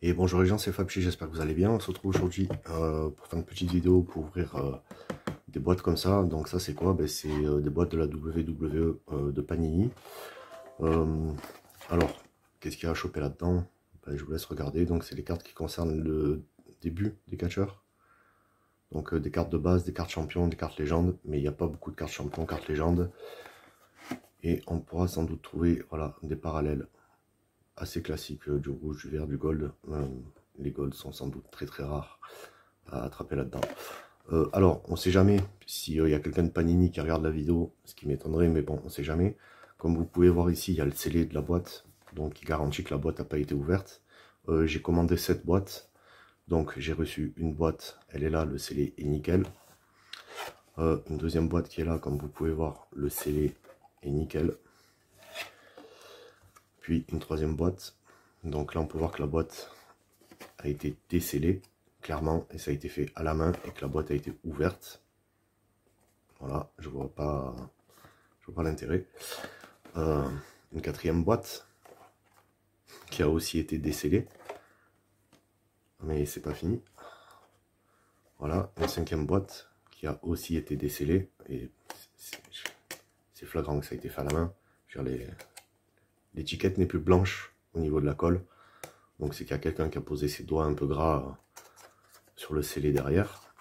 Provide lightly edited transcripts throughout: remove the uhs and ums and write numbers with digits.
Et bonjour les gens, c'est Fabchi, j'espère que vous allez bien. On se retrouve aujourd'hui pour faire une petite vidéo pour ouvrir des boîtes comme ça. Donc ça c'est quoi? Ben, c'est des boîtes de la WWE de Panini. Euh, alors, qu'est-ce qu'il y a à choper là-dedans? Ben, je vous laisse regarder. Donc c'est les cartes qui concernent le début des catcheurs. Donc des cartes de base, des cartes champions, des cartes légendes. Mais il n'y a pas beaucoup de cartes champions, cartes légendes. Et on pourra sans doute trouver voilà, des parallèles assez classiques du rouge, du vert, du gold. Les golds sont sans doute très très rares à attraper là-dedans. Alors, on sait jamais s'il y a quelqu'un de Panini qui regarde la vidéo, ce qui m'étonnerait, mais bon, on sait jamais. Comme vous pouvez voir ici, il y a le scellé de la boîte, donc qui garantit que la boîte n'a pas été ouverte. J'ai commandé cette boîte, donc j'ai reçu une boîte, elle est là, le scellé est nickel. Une deuxième boîte qui est là, comme vous pouvez voir, le scellé est nickel. Puis une troisième boîte, donc là on peut voir que la boîte a été décellée, clairement, et ça a été fait à la main, et que la boîte a été ouverte. Voilà, je vois pas l'intérêt. Une quatrième boîte qui a aussi été décellée, mais c'est pas fini. Voilà, une cinquième boîte qui a aussi été décellée, et c'est flagrant que ça a été fait à la main. L'étiquette n'est plus blanche au niveau de la colle, donc c'est qu'il y a quelqu'un qui a posé ses doigts un peu gras sur le scellé derrière.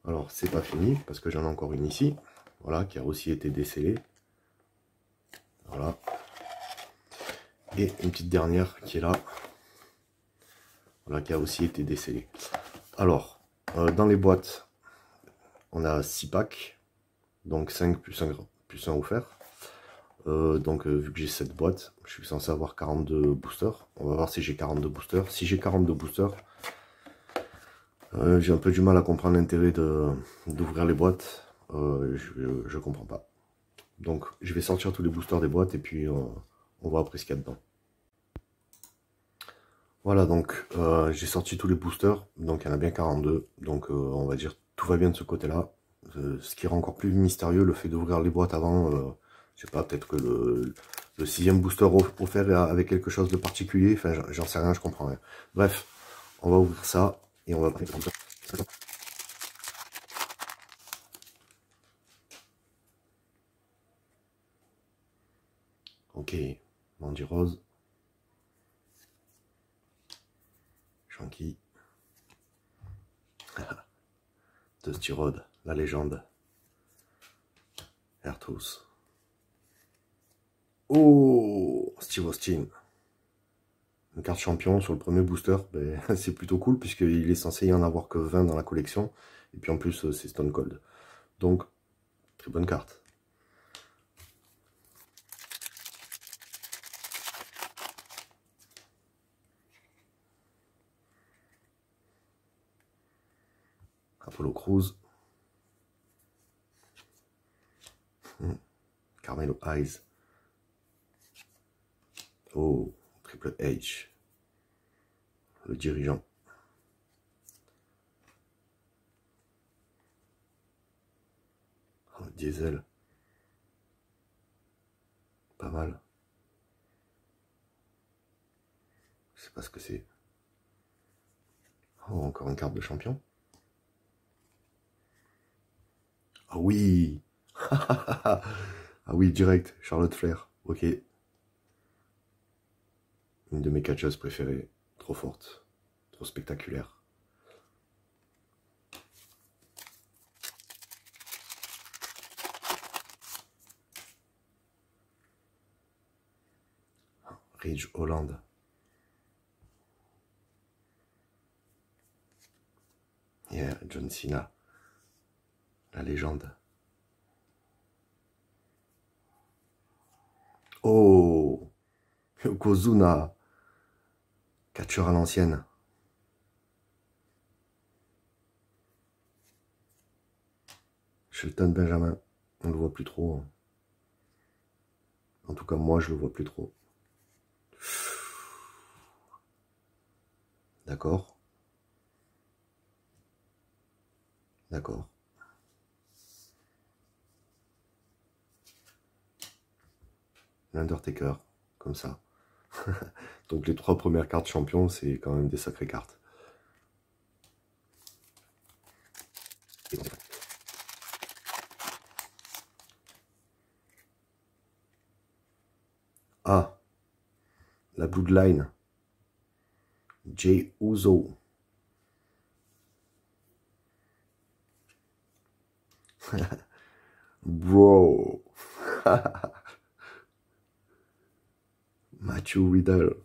Alors c'est pas fini parce que j'en ai encore une ici, voilà, qui a aussi été décellée. Voilà. Et une petite dernière qui est là, voilà, qui a aussi été décellée. Alors, dans les boîtes, on a 6 packs, donc 5 plus 1 offert. Vu que j'ai cette boîte, je suis censé avoir 42 boosters. On va voir si j'ai 42 boosters. Si j'ai 42 boosters, j'ai un peu du mal à comprendre l'intérêt d'ouvrir les boîtes. Je comprends pas. Donc je vais sortir tous les boosters des boîtes et puis on voit après ce qu'il y a dedans. Voilà, donc j'ai sorti tous les boosters, donc il y en a bien 42, donc on va dire tout va bien de ce côté-là. Ce qui rend encore plus mystérieux le fait d'ouvrir les boîtes avant, je sais pas, peut-être que le 6e booster offert avec quelque chose de particulier, enfin j'en sais rien, je comprends rien. Bref, on va ouvrir ça et on va... Ok, Mandy Rose, Shanky, Dusty Rhodes, la légende, Airtooth. Oh, Steve Austin. Une carte champion sur le premier booster, ben, c'est plutôt cool puisqu'il est censé y en avoir que 20 dans la collection. Et puis en plus, c'est Stone Cold. Donc, très bonne carte. Apollo Crews. Carmelo Hayes. Oh, Triple H. Le dirigeant. Oh, Diesel. Pas mal. Je sais pas ce que c'est. Oh, encore une carte de champion. Ah oui. Ah oui, direct. Charlotte Flair. Ok. Une de mes catcheuses préférées. Trop forte. Trop spectaculaire. Ridge Holland. Yeah, John Cena. La légende. Oh, Yokozuna, catcheur à l'ancienne. Shelton Benjamin, on le voit plus trop. En tout cas, moi, je le vois plus trop. D'accord. D'accord. L'Undertaker, comme ça. Donc les 3 premières cartes champions, c'est quand même des sacrées cartes. Ah, la Bloodline. Jey Uso. Bro. Matthew Riddle.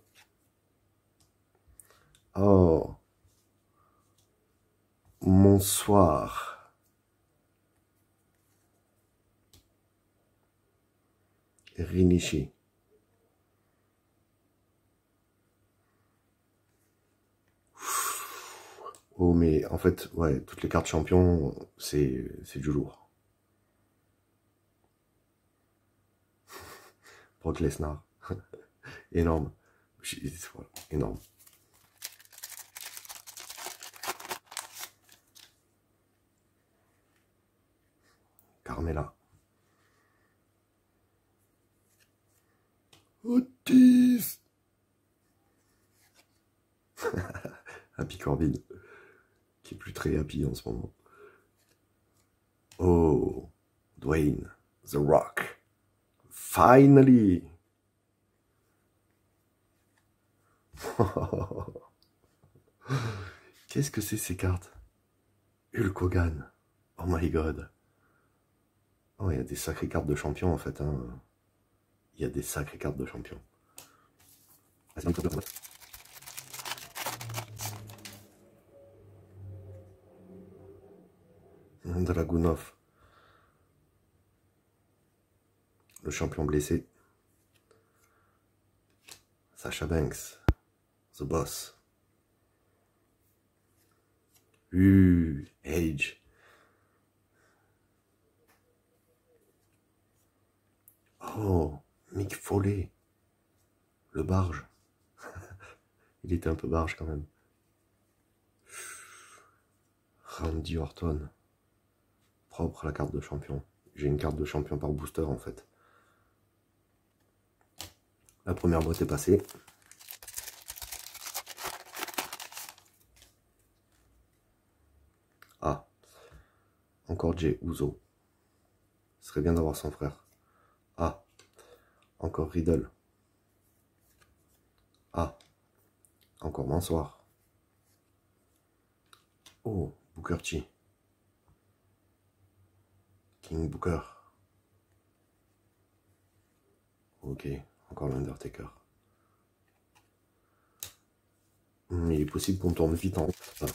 Oh. Bonsoir. Rikishi. Oh, mais en fait, ouais, toutes les cartes champions, c'est du lourd. Brock Lesnar. Énorme. Voilà, énorme. Carmella. Otis. Happy Corbin. Qui est plus très happy en ce moment. Oh. Dwayne. The Rock. Finally. Qu'est-ce que c'est ces cartes? Hulk Hogan. Oh my god. Oh, il y a des sacrées cartes de champion en fait. Hein. Il y a des sacrées cartes de champion. Ah, Dragunov. Le champion blessé. Sasha Banks. The Boss. Edge. Oh, Mick Foley. Le barge. Il était un peu barge quand même. Randy Orton. Propre la carte de champion. J'ai une carte de champion par booster en fait. La première boîte est passée. Ah. Encore Jey Uso. Ce serait bien d'avoir son frère. Ah. Encore Riddle. Ah. Encore Bonsoir. Oh, Booker T. King Booker. Ok, encore l'Undertaker. Il est possible qu'on tourne vite en route. Ah.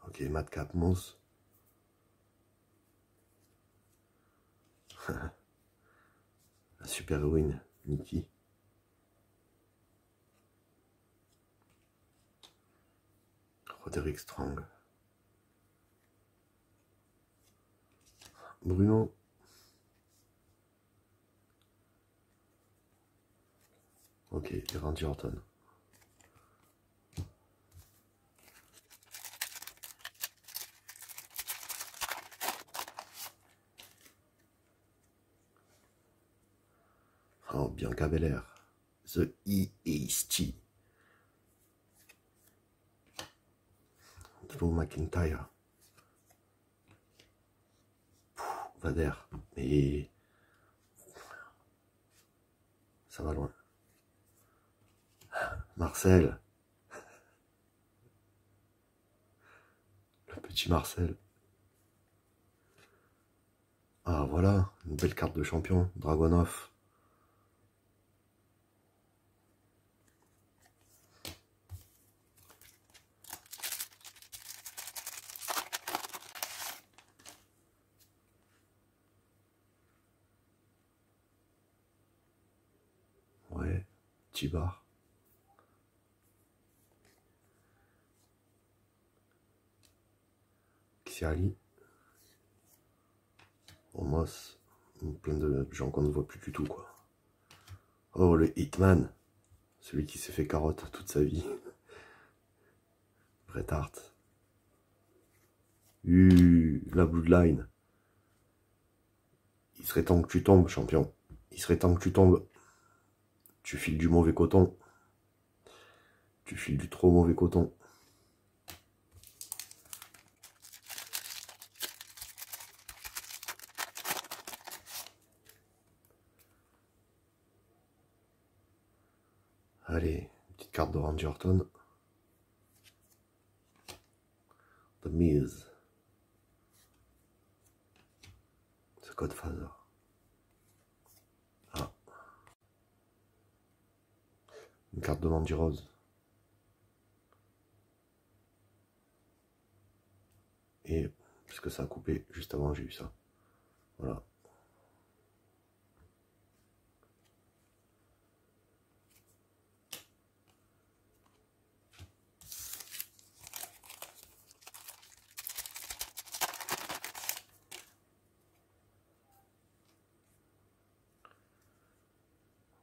Ok, Madcap Moss. La super héroïne, Nikki. Roderick Strong. Bruno. Ok, et Randy Orton. Oh, Bianca Belair. The EAST. Drew McIntyre. Vader. Mais ça va loin. Marcel. Le petit Marcel. Ah voilà, une belle carte de champion. Dragunov. Ouais, Tibar. Xiali. Omos. Plein de gens qu'on ne voit plus du tout, quoi. Oh, le Hitman. Celui qui s'est fait carotte toute sa vie. Bret Hart. La Bloodline. Il serait temps que tu tombes, champion. Il serait temps que tu tombes. Tu files du mauvais coton. Tu files du trop mauvais coton. Allez, une petite carte de Randy Orton. The Miz. The Godfather. Ah. Une carte de Mandy Rose. Et, puisque ça a coupé juste avant, j'ai eu ça. Voilà.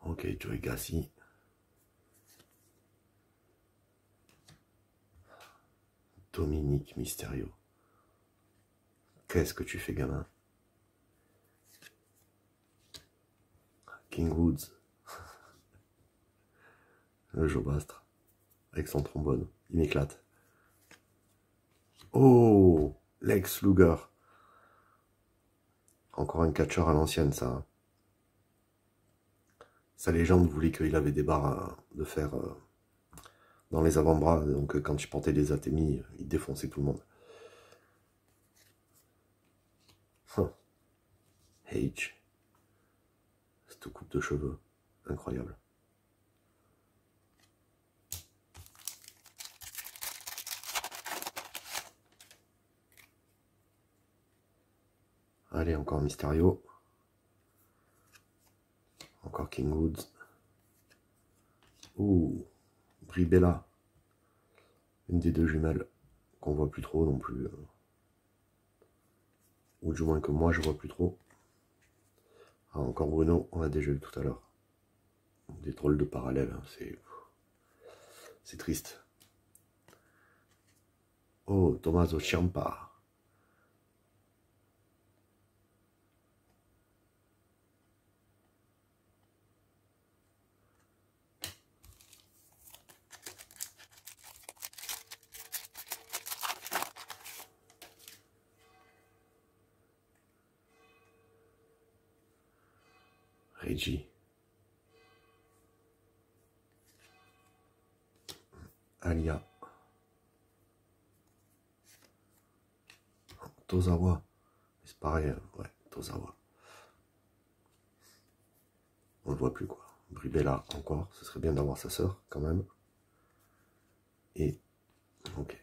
Ok, Joey Gassi. Dominique Mysterio. Qu'est-ce que tu fais, gamin? King Woods. Le Joe Bastre. Avec son trombone. Il m'éclate. Oh, Lex Luger. Encore un catcheur à l'ancienne, ça. Hein. Sa légende voulait qu'il avait des barres de fer dans les avant-bras. Donc quand il portait des atémies, il défonçait tout le monde. H. Cette coupe de cheveux. Incroyable. Allez, encore Mysterio. Encore King Woods. Ouh, Brie Bella. Une des deux jumelles qu'on voit plus trop non plus. Ou du moins que moi je vois plus trop. Ah, encore Bruno, on l'a déjà eu tout à l'heure. Des trolls de parallèle, hein, c'est triste. Oh, Tommaso Ciampa. Reggie. Alia. Tozawa. C'est pareil, ouais, Tozawa. On le voit plus, quoi. Brie Bella, encore. Ce serait bien d'avoir sa sœur, quand même. Et, ok.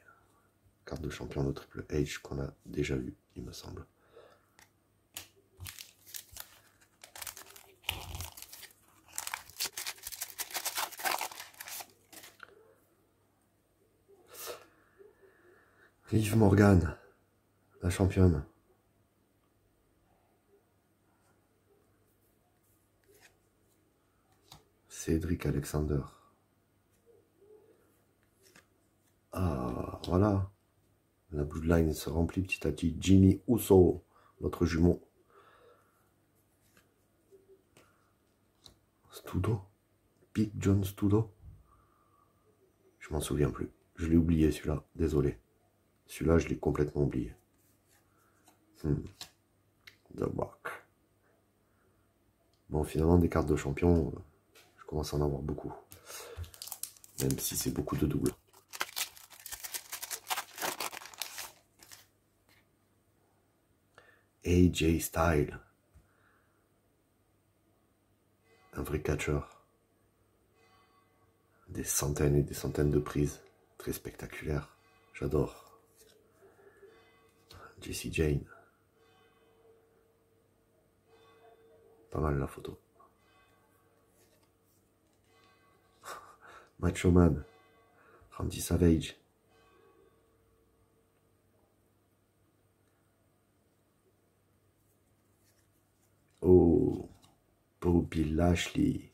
Carte de champion de Triple H qu'on a déjà vu, il me semble. Liv Morgan, la championne. Cédric Alexander. Ah, voilà. La Bloodline se remplit petit à petit. Jimmy Uso, notre jumeau. Studo. Big John Studo. Je m'en souviens plus. Je l'ai oublié celui-là. Désolé. Celui-là, je l'ai complètement oublié. The Rock. Bon, finalement, des cartes de champion, je commence à en avoir beaucoup. Même si c'est beaucoup de doubles. AJ Styles. Un vrai catcheur. Des centaines et des centaines de prises. Très spectaculaires. J'adore. Jessie Jane. Pas mal la photo. Macho Man. Randy Savage. Oh, Bobby Lashley.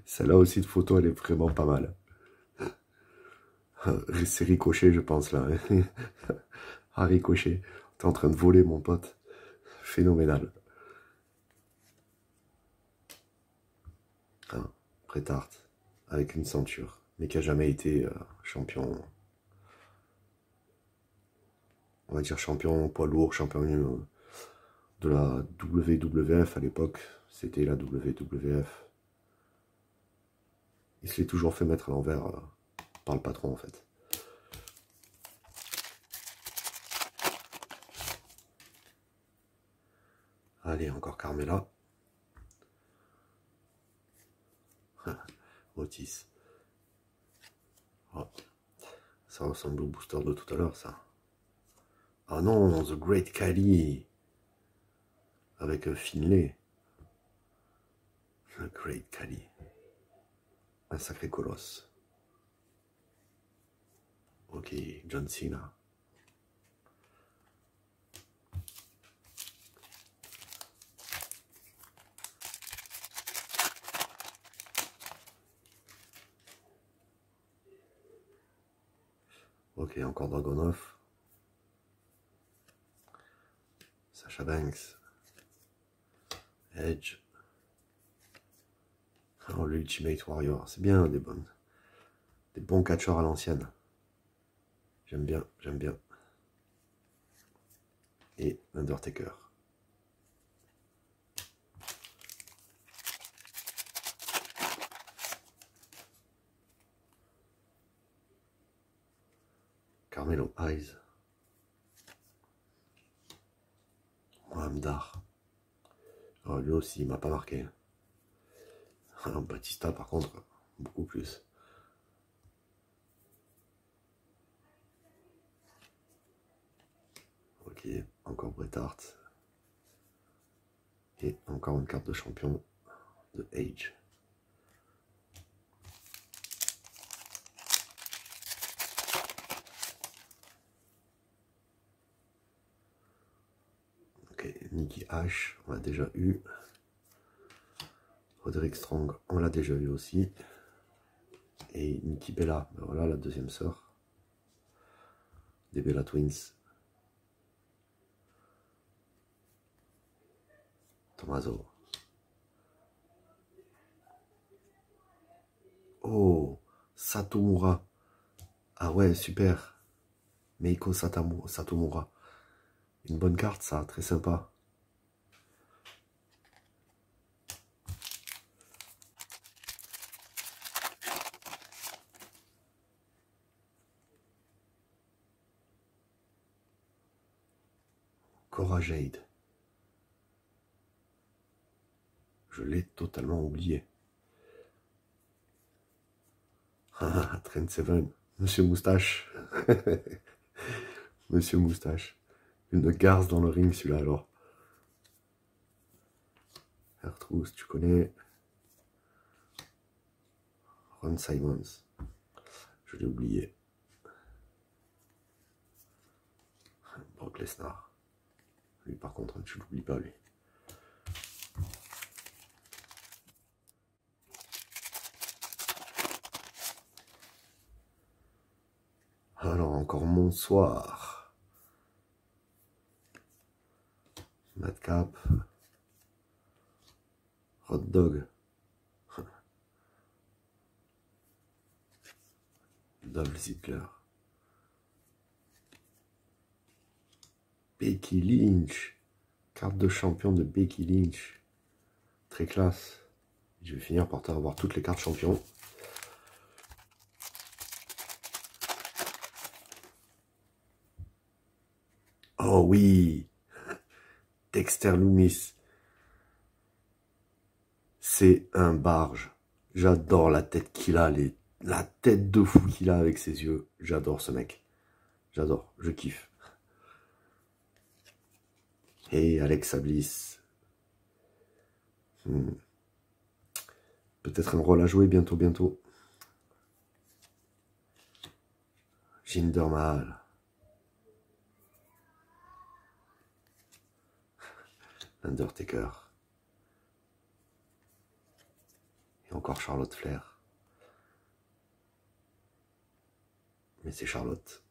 Celle-là aussi de photo, elle est vraiment pas mal. C'est Ricochet, je pense, là. Ah, Ricochet. T'es en train de voler, mon pote. Phénoménal. Hein, Bret Hart, avec une ceinture, mais qui a jamais été champion. On va dire champion poids lourd, champion de la WWF à l'époque. C'était la WWF. Il se l'est toujours fait mettre à l'envers par le patron, en fait. Allez, encore Carmella. Otis. Oh, ça ressemble au booster de tout à l'heure, ça. Ah non, The Great Khali. Avec Finlay. The Great Khali. Un sacré colosse. Ok, John Cena. Ok, encore Dragunov. Sasha Banks. Edge. Oh, l'Ultimate Warrior. C'est bien, des bons catcheurs à l'ancienne. J'aime bien, j'aime bien. Et l'Undertaker. Carmelo Hayes. Mohamdar. Oh, lui aussi, il m'a pas marqué. Batista, par contre, beaucoup plus. Ok, encore Bret Hart. Et encore une carte de champion de Age. Ok, Nikki H, on l'a déjà eu. Roderick Strong, on l'a déjà eu aussi. Et Nikki Bella, ben voilà la deuxième sœur des Bella Twins. Tommaso. Oh, Satomura. Ah ouais, super. Meiko Satomura. Une bonne carte, ça, très sympa. Cora Jade. Je l'ai totalement oublié. Ah, Trent Seven. Monsieur Moustache. Monsieur Moustache. Une garce dans le ring, celui-là, alors. Trousse, tu connais. Ron Simons. Je l'ai oublié. Brock Lesnar. Lui, par contre, tu l'oublies pas, lui. Alors, encore Monsoir. Madcap. Hot Dog. Dolph Ziggler. Becky Lynch. Carte de champion de Becky Lynch. Très classe. Je vais finir par avoir toutes les cartes champions. Oh oui. Dexter Lumis. C'est un barge. J'adore la tête qu'il a, la tête de fou qu'il a avec ses yeux. J'adore ce mec. J'adore, je kiffe. Et Alexa Bliss. Peut-être un rôle à jouer bientôt. Jinder Mahal. Undertaker. Et encore Charlotte Flair. Mais c'est Charlotte.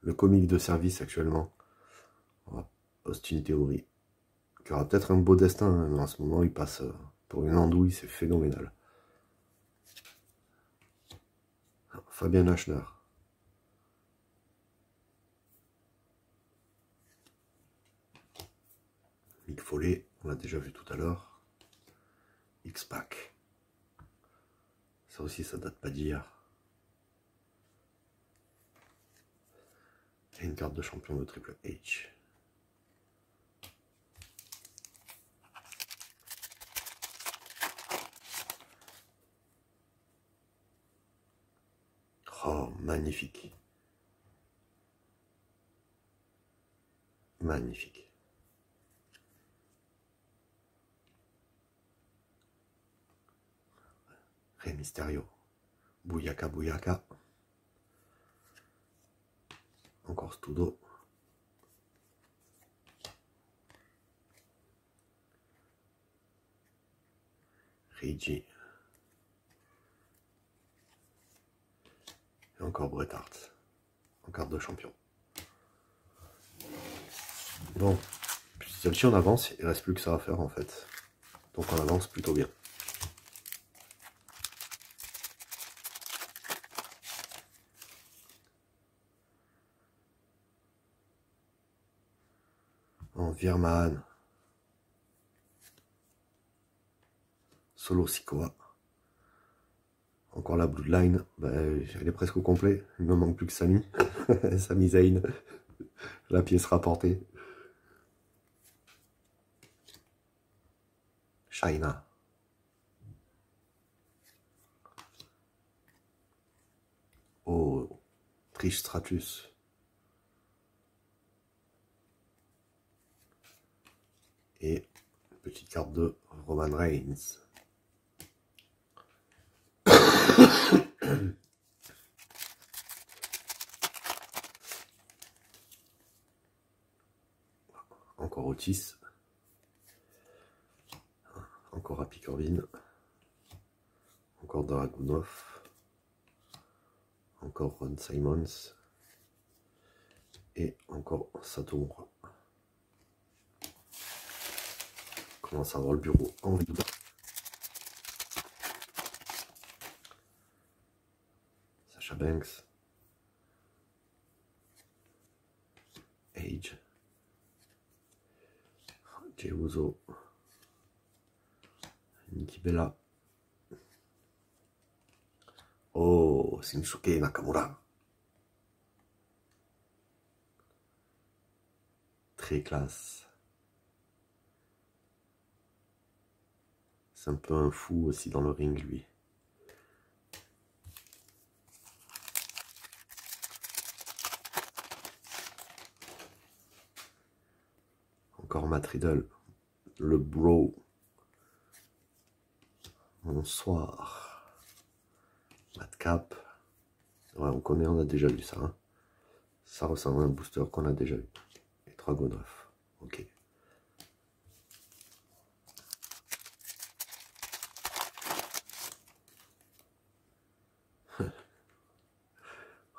Le comique de service actuellement. Austin Theory. Qui aura peut-être un beau destin, hein, mais en ce moment il passe pour une andouille, c'est phénoménal. Fabien Hachner. Mick Foley, on l'a déjà vu tout à l'heure. X-Pac. Ça aussi, ça date pas d'hier. Et une carte de champion de Triple H. Oh, magnifique. Magnifique. Rey Mysterio. Bouyaka, Bouyaka. Encore Studo. Reggie. Et encore Bret Hart. En carte de champion. Bon, petit à petit on avance, il ne reste plus que ça à faire en fait. Donc on avance plutôt bien. En Virman. Solo Sikoa. Encore la Bloodline, elle est presque au complet. Il me manque plus que Sami. Sami Zayn. La pièce rapportée. China. Oh, Trish Stratus. Et petite carte de Roman Reigns. Encore Otis. Encore Happy Corbin. Encore Dragunov. Encore Ron Simons. Et encore Satomura. On commence à avoir le bureau en vide. Sasha Banks. Age. Jey Uso. Nikki Bella. Oh, Shinsuke Nakamura. Très classe. C'est un peu un fou aussi dans le ring, lui. Encore Matt Riddle. Le bro. Bonsoir. Madcap. Ouais, on connaît, on a déjà vu ça. Hein. Ça ressemble à un booster qu'on a déjà vu. Et Dragunov. Ok.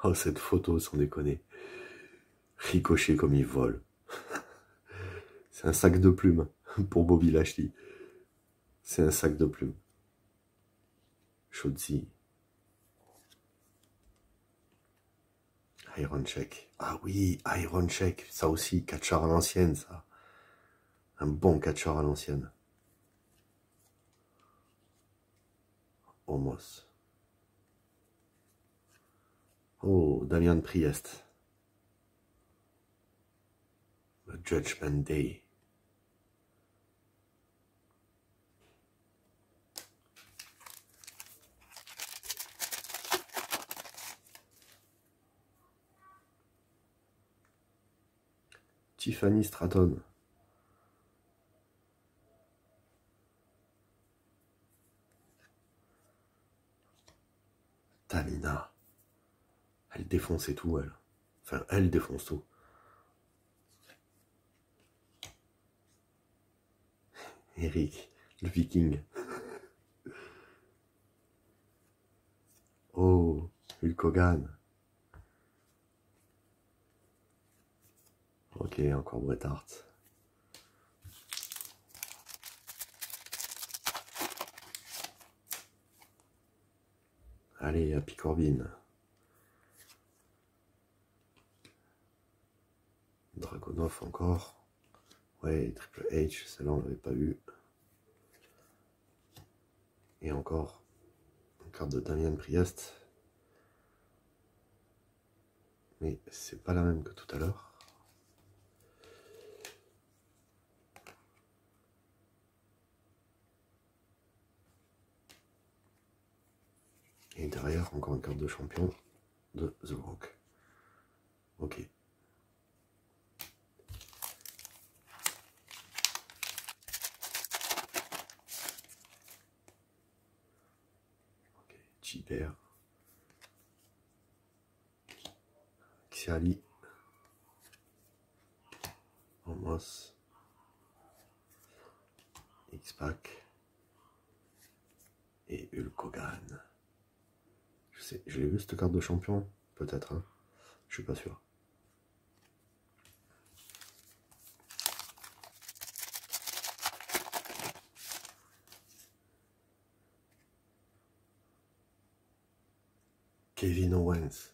Oh, cette photo, sans déconner. Ricochet comme il vole. C'est un sac de plumes pour Bobby Lashley. C'est un sac de plumes. Shotzi. Iron Check. Ah oui, Iron Check. Ça aussi, catcheur à l'ancienne, ça. Un bon catcheur à l'ancienne. Homos. Oh, Damian Priest. Le Judgment Day. Tiffany Stratton. Tamina. Elle défonçait tout, elle. Enfin, elle défonce tout. Eric, le viking. Oh, Hulk Hogan. Ok, encore Bret Hart. Allez, Happy Corbin. Dragunov encore. Ouais, Triple H, celle-là on l'avait pas eu. Et encore une carte de Damien Priest. Mais c'est pas la même que tout à l'heure. Et derrière, encore une carte de champion de The Rock. Ok. Ok, Chipper. Xiali. Omos. X-Pac. Et Hulk Hogan. Je l'ai vu cette carte de champion? Peut-être, hein. Je suis pas sûr. Kevin Owens.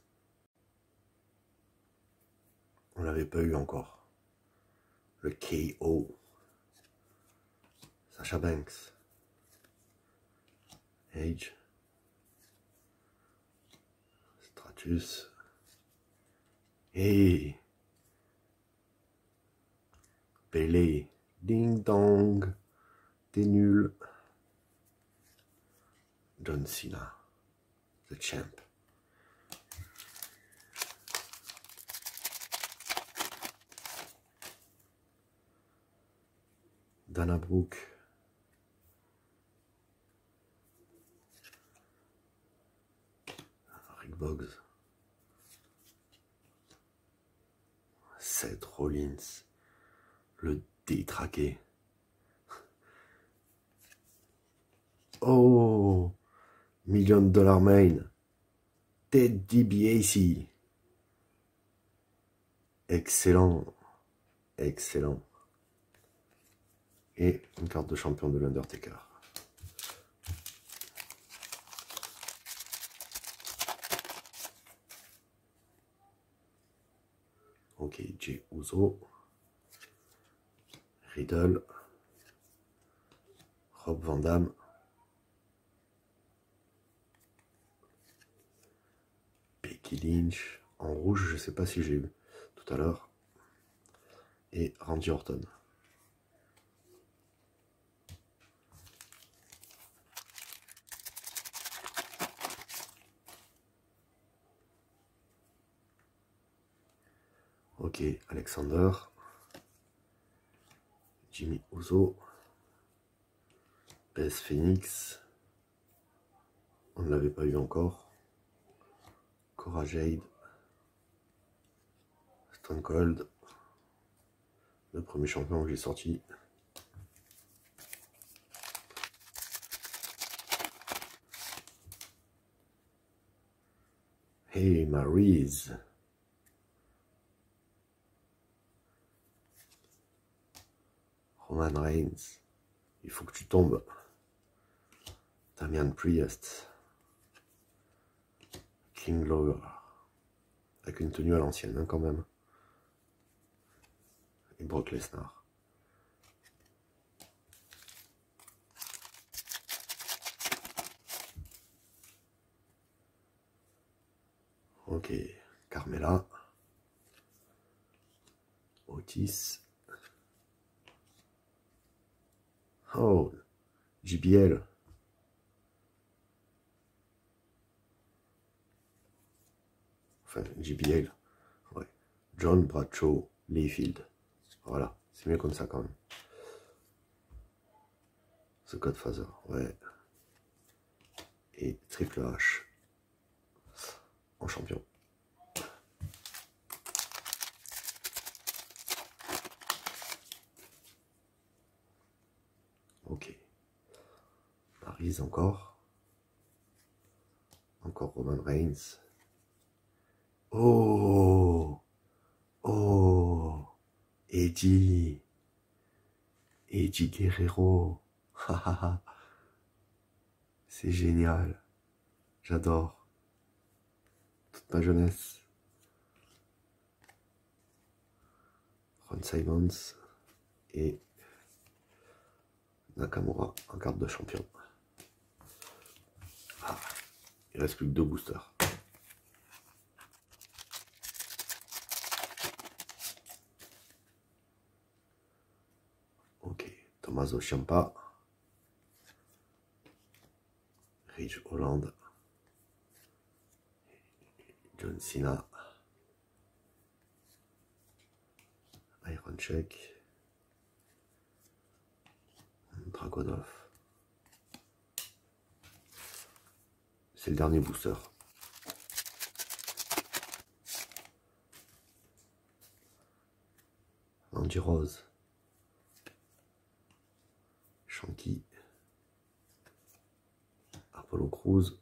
On l'avait pas eu encore. Le KO. Sasha Banks. Edge. Stratus. Hey. Pele. Ding dong. T'es nul. John Cena. The champ. Dana Brooke. Rick Boggs. Seth Rollins. Le détraqué. Oh, $1 million main. Ted DiBiase. Excellent. Excellent. Et une carte de champion de l'Undertaker. Ok, Jey Uso. Riddle. Rob Van Dam. Becky Lynch. En rouge, je sais pas si j'ai eu tout à l'heure. Et Randy Orton. Ok, Alexander. Jimmy Uso. Beth Phoenix. On ne l'avait pas eu encore. Cora Jade. Stone Cold. Le premier champion que j'ai sorti. Hey Maryse. Roman Reigns. Il faut que tu tombes. Damian Priest. King Lawler. Avec une tenue à l'ancienne, hein, quand même. Et Brock Lesnar. Ok. Carmella. Otis. Oh. JBL. Enfin, JBL. Ouais. John Bradshaw Layfield. Voilà. C'est mieux comme ça quand même. The Godfather. Ouais. Et Triple H. En champion. Paris encore. Encore Roman Reigns. Oh! Oh! Eddie! Eddie Guerrero! C'est génial. J'adore. Toute ma jeunesse. Ron Simons et Nakamura en carte de champion. Ah, il reste plus que 2 boosters. Ok, Tommaso Ciampa, Ridge Holland, John Cena, Iron Check, Dragunov. C'est le dernier booster. Andy Rose, Shanky, Apollo Crews.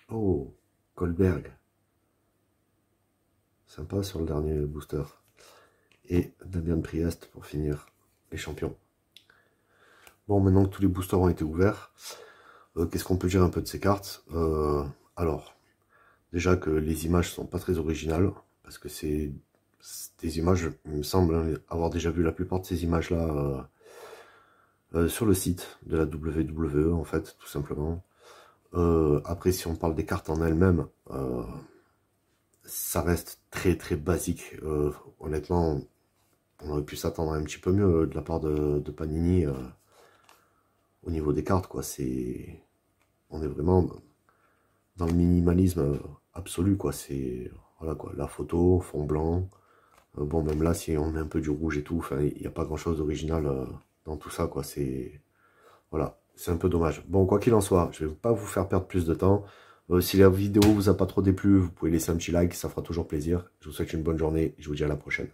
Oh, Goldberg. Sympa sur le dernier booster. Et Damien Priest pour finir les champions. Bon, maintenant que tous les boosters ont été ouverts, qu'est-ce qu'on peut dire un peu de ces cartes? Alors, déjà que les images sont pas très originales, parce que c'est des images, il me semble avoir déjà vu la plupart de ces images-là sur le site de la WWE, en fait, tout simplement. Après, si on parle des cartes en elles-mêmes, ça reste très très basique. Honnêtement, on aurait pu s'attendre un petit peu mieux de la part de Panini au niveau des cartes, quoi. On est vraiment dans le minimalisme absolu, quoi. C'est voilà quoi, la photo, fond blanc. Bon, même là, si on met un peu du rouge et tout, enfin, il n'y a pas grand-chose d'original dans tout ça, quoi. C'est voilà, c'est un peu dommage. Bon, quoi qu'il en soit, je vais pas vous faire perdre plus de temps. Si la vidéo vous a pas trop déplu, vous pouvez laisser un petit like, ça fera toujours plaisir. Je vous souhaite une bonne journée et je vous dis à la prochaine.